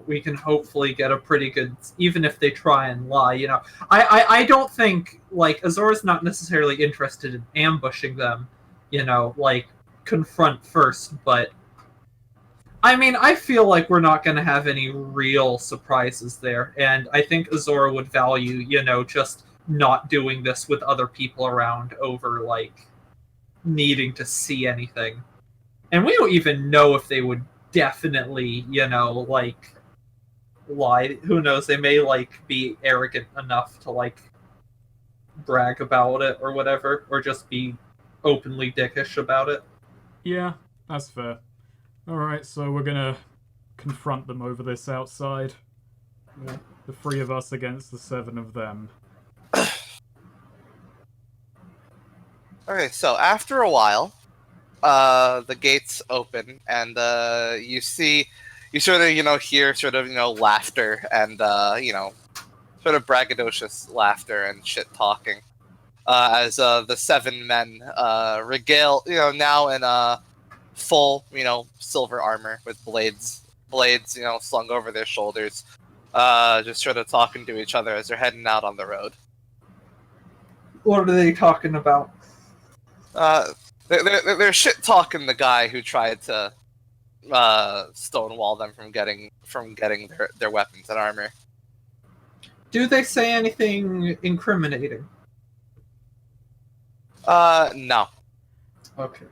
we can hopefully get a pretty good, even if they try and lie, I don't think, Azor's not necessarily interested in ambushing them, confront first, but I feel like we're not going to have any real surprises there, and I think Azor would value, just not doing this with other people around over, needing to see anything. And we don't even know if they would definitely, lie. Who knows? They may, be arrogant enough to, brag about it or whatever, or just be openly dickish about it. Yeah, that's fair. Alright, so we're gonna confront them over this outside. Yeah. The 3 of us against the 7 of them. Okay, so after a while, the gates open, and you sort of, hear sort of, laughter and, sort of braggadocious laughter and shit talking. As the 7 men regale, now in full, silver armor with blades, slung over their shoulders, just sort of talking to each other as they're heading out on the road. What are they talking about? They're shit talking the guy who tried to stonewall them from getting their weapons and armor. Do they say anything incriminating? No. Okay.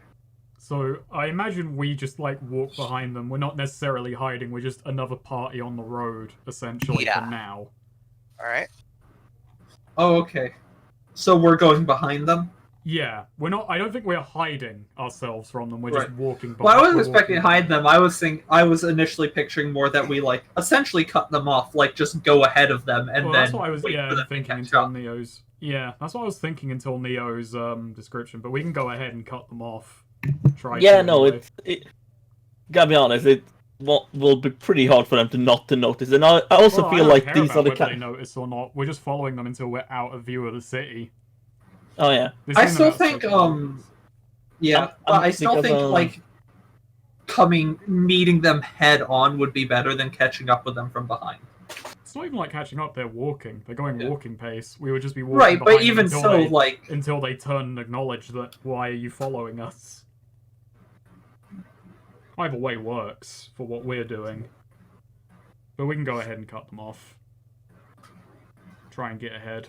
So I imagine we just walk behind them. We're not necessarily hiding. We're just another party on the road, essentially, for now. All right. Oh, okay. So we're going behind them? Yeah, we're not. I don't think we're hiding ourselves from them. We're just walking behind. Well, I wasn't expecting to hide them. I was initially picturing more that we essentially cut them off, just go ahead of them and then. That's what I was thinking until Neo's. Yeah, that's what I was thinking until Neo's description. But we can go ahead and cut them off. It gotta be honest. It will be pretty hard for them to not to notice, and I also feel like these are the whether they notice or not. We're just following them until we're out of view of the city. Oh yeah. I still think I still think meeting them head on would be better than catching up with them from behind. It's not even catching up, they're walking. They're going walking pace. We would just be walking right, behind but even so, until they turn and acknowledge that, why are you following us? Either way works for what we're doing. But we can go ahead and cut them off. Try and get ahead.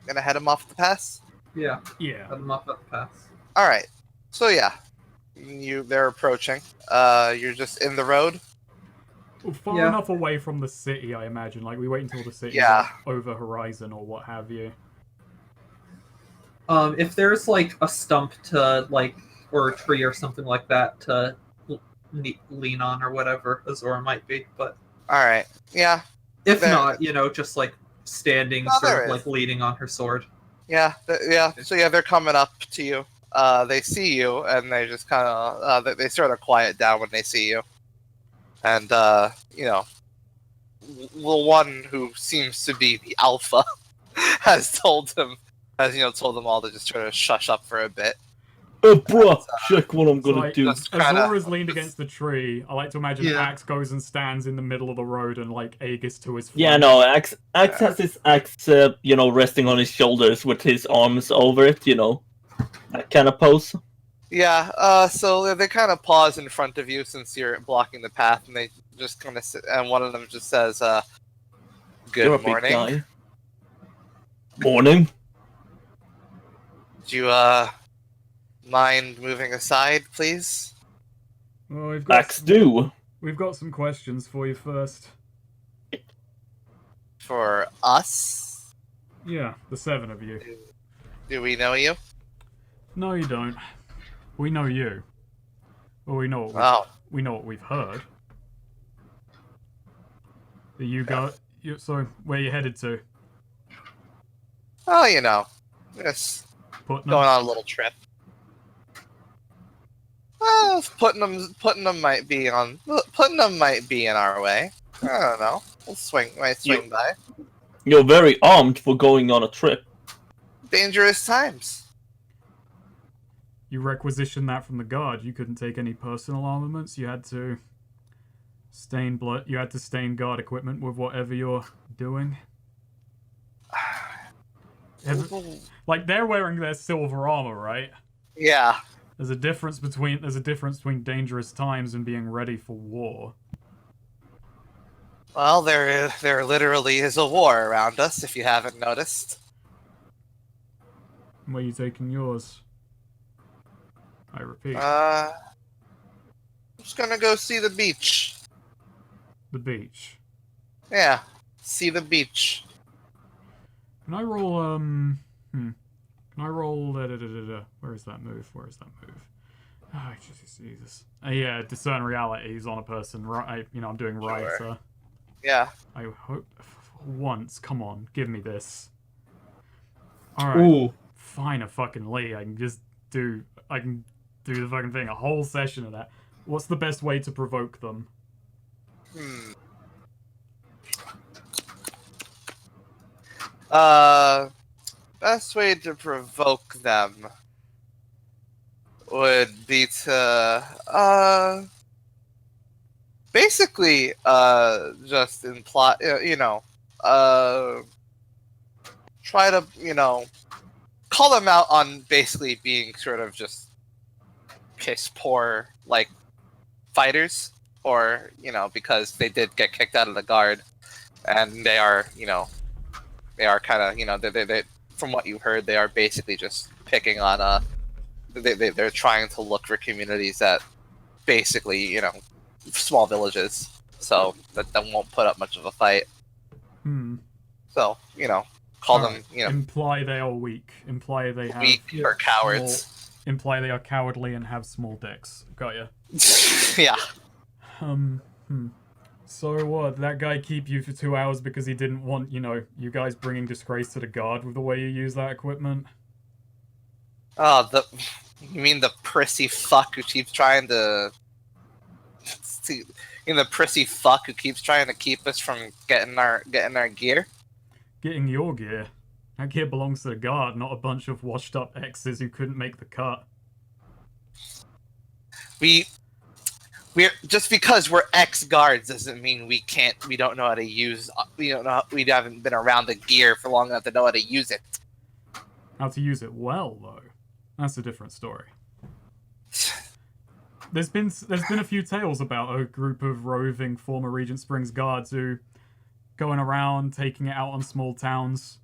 Gonna head them off the pass? Yeah. Yeah. Head them off at the pass. Alright. So yeah. They're approaching. You're just in the road? Far enough away from the city, I imagine. We wait until the city's over horizon or what have you. If there's a stump to or a tree or something like that to lean on or whatever, Azor might be, but alright. Yeah. If not, just standing, sort of leaning on her sword. Yeah. So they're coming up to you. They see you, and they just kind of they sort of quiet down when they see you. And you know, the one who seems to be the alpha has told them all to just try to shush up for a bit. Bruh, check what I'm gonna like, do. Azora's leaned against the tree. I like to imagine Yeah. Axe goes and stands in the middle of the road and like Aegis to his flank. Yeah, no, Axe has his axe, resting on his shoulders with his arms over it, that kind of pose. Yeah, so they kind of pause in front of you since you're blocking the path, and they just kind of sit, and one of them just says, You're a good big morning. guy. Morning. Do you, mind moving aside, please? Well, Axe do. we've got some questions for you first. For us? Yeah, the 7 of you. Do we know you? No, you don't. We know you. Well, we know what we've heard. So, where you headed to? Oh, just Putnam? going on a little trip. Well, Putnam might be in our way. I don't know. Might swing by. You're very armed for going on a trip. Dangerous times. You requisitioned that from the guard. You couldn't take any personal armaments. You had to stain guard equipment with whatever you're doing. Like, they're wearing their silver armor, right? Yeah. There's a difference between dangerous times and being ready for war. Well, there literally is a war around us, if you haven't noticed. Where are you taking yours? I repeat. I'm just gonna go see the beach. The beach. Yeah, see the beach. Can I roll, Can I roll, Where is that move? Oh, Jesus. Yeah, discern realities on a person, right? I'm doing right, Sure. so... Yeah. I hope... Once, come on, give me this. Alright. Ooh. Fine, a fucking Lee. I can do the fucking thing, a whole session of that. What's the best way to provoke them? Best way to provoke them would be to, basically, just imply, try to, call them out on basically being sort of just piss poor, like, fighters, or, because they did get kicked out of the guard, and they are, they are kind of, they from what you heard, they are basically just picking on, they're trying to look for communities that basically, small villages, so that won't put up much of a fight. So, call them, Imply they are weak. Imply they have... weak or cowards. Imply they are cowardly and have small dicks. Got ya. Yeah. So what? That guy keep you for 2 hours because he didn't want, you guys bringing disgrace to the guard with the way you use that equipment? Oh, you mean the prissy fuck who keeps trying to... the prissy fuck who keeps trying to keep us from getting our gear? Getting your gear? That gear belongs to the guard, not a bunch of washed up exes who couldn't make the cut. We're just because we're ex-guards doesn't mean we don't know how to use, we haven't been around the gear for long enough to know how to use it. How to use it well, though. That's a different story. There's been a few tales about a group of roving former Regent Springs guards who going around taking it out on small towns.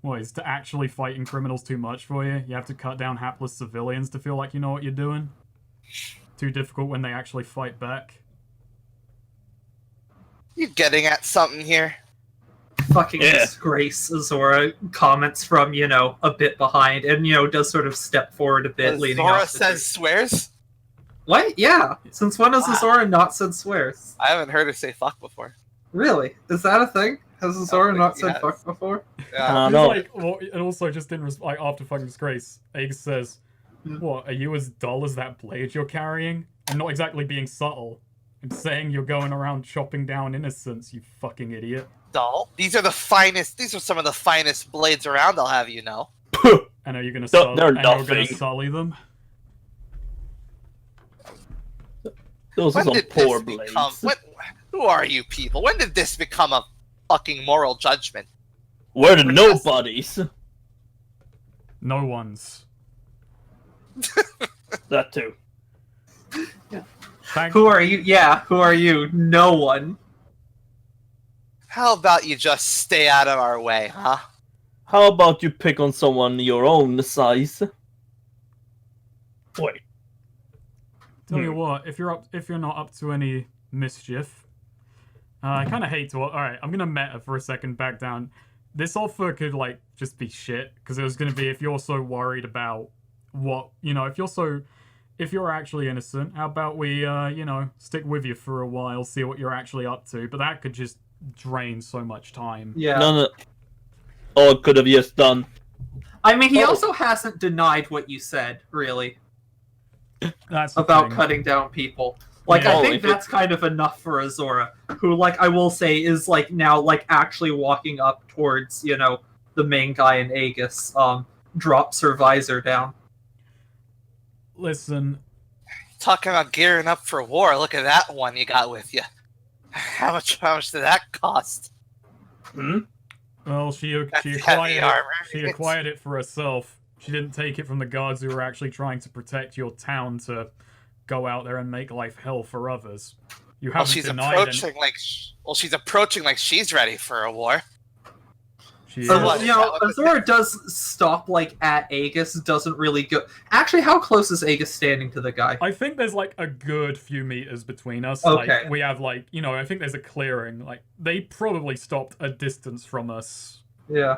What, is to actually fighting criminals too much for you? You have to cut down hapless civilians to feel like you know what you're doing? Too difficult when they actually fight back? You getting at something here? Fucking disgrace, Azora comments from, a bit behind, and, does sort of step forward a bit, leaning Zora off the says swears? What? Yeah. Since when has Azora not said swears? I haven't heard her say fuck before. Really? Is that a thing? Has Azora think not he said has. fuck before? Yeah. No. And also just after fucking disgrace, Egg says, "What, are you as dull as that blade you're carrying?" And not exactly being subtle. I'm saying you're going around chopping down innocents, you fucking idiot. No, these are some of the finest blades around, I'll have you know. And are you gonna They're you're gonna nothing. sully them? Those are When some did poor this blades. become... who are you people? When did this become a fucking moral judgment? We're the nobodies. No one's. That too. Who are you? Yeah, who are you? No one. How about you just stay out of our way, huh? How about you pick on someone your own size? Wait. Tell you what, if you're not up to any mischief, I kind of hate to. All right, I'm gonna meta for a second. Back down. This offer could like just be shit because it was gonna be if you're so worried about what if you're actually innocent, how about we stick with you for a while, see what you're actually up to. But that could just drain so much time. Yeah. No. All it could have just done. I mean, he also hasn't denied what you said, really, That's the about thing. cutting down people. Like, Yeah. I think that's kind of enough for Azora, who, like, I will say is, like, now, like, actually walking up towards, the main guy in Aegis, drops her visor down. Listen, Talking about gearing up for war, look at that one you got with you. How much did that cost? well, she That's acquired heavy it. armor. She acquired it for herself. She didn't take it from the guards who were actually trying to protect your town to go out there and make life hell for others. You Well, haven't she's denied approaching like she's ready for a war. She So is. what? Azora does stop, like, at Aegis, doesn't really go... Actually, how close is Aegis standing to the guy? I think there's like a good few meters between us. Okay. Like we have like I think there's a clearing. Like they probably stopped a distance from us. Yeah.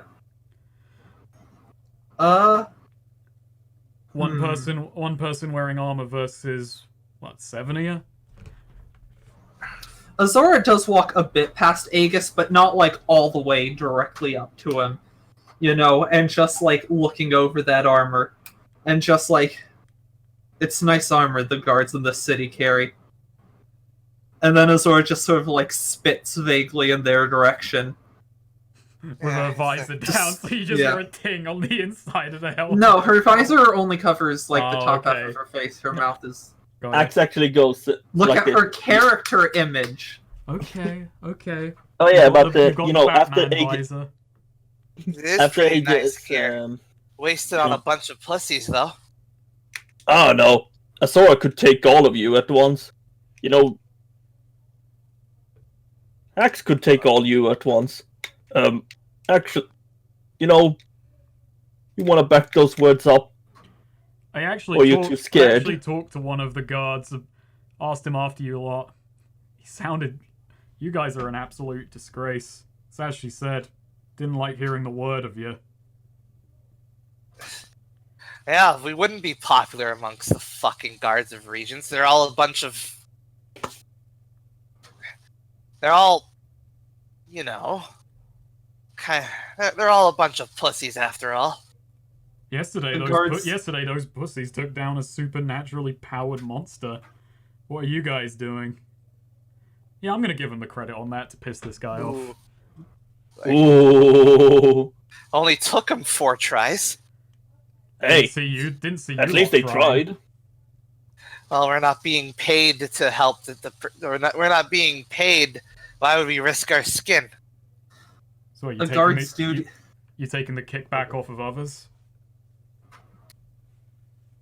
One person wearing armor versus what, 7 of you? Azora does walk a bit past Aegis, but not, like, all the way directly up to him. And just, like, looking over that armor. And just, like, it's nice armor the guards in the city carry. And then Azora just sort of, like, spits vaguely in their direction. With Yeah, her visor down, so you just hear a ting on the inside of the helmet. No, her visor only covers, like, the Oh, top half okay. of her face. Her mouth is... Got it. Axe actually goes. Look like at this. her character image. Okay. Oh yeah, but You've got the after Batman Aegis, visor. It is after pretty Aegis, nice here. Wasted on a bunch of pussies, though. oh no, Azora could take all of you at once. Axe could take all you at once. Actually, you want to back those words up. I actually Or you're too scared. actually talked to one of the guards, asked him after you lot. He sounded... You guys are an absolute disgrace. It's as she said. Didn't like hearing the word of you. Yeah, we wouldn't be popular amongst the fucking guards of Regents. They're all a bunch of... They're all... They're all a bunch of pussies, after all. Yesterday, The those guards- yesterday those pussies took down a supernaturally powered monster. What are you guys doing? Yeah, I'm gonna give him the credit on that to piss this guy off. Ooh. Ooh. Only took them 4 tries. Hey, Didn't see you. at least lot they try. tried. Well, we're not being paid to help we're not being paid. Why would we risk our skin? So what, The guards do... you taking the kickback off of others?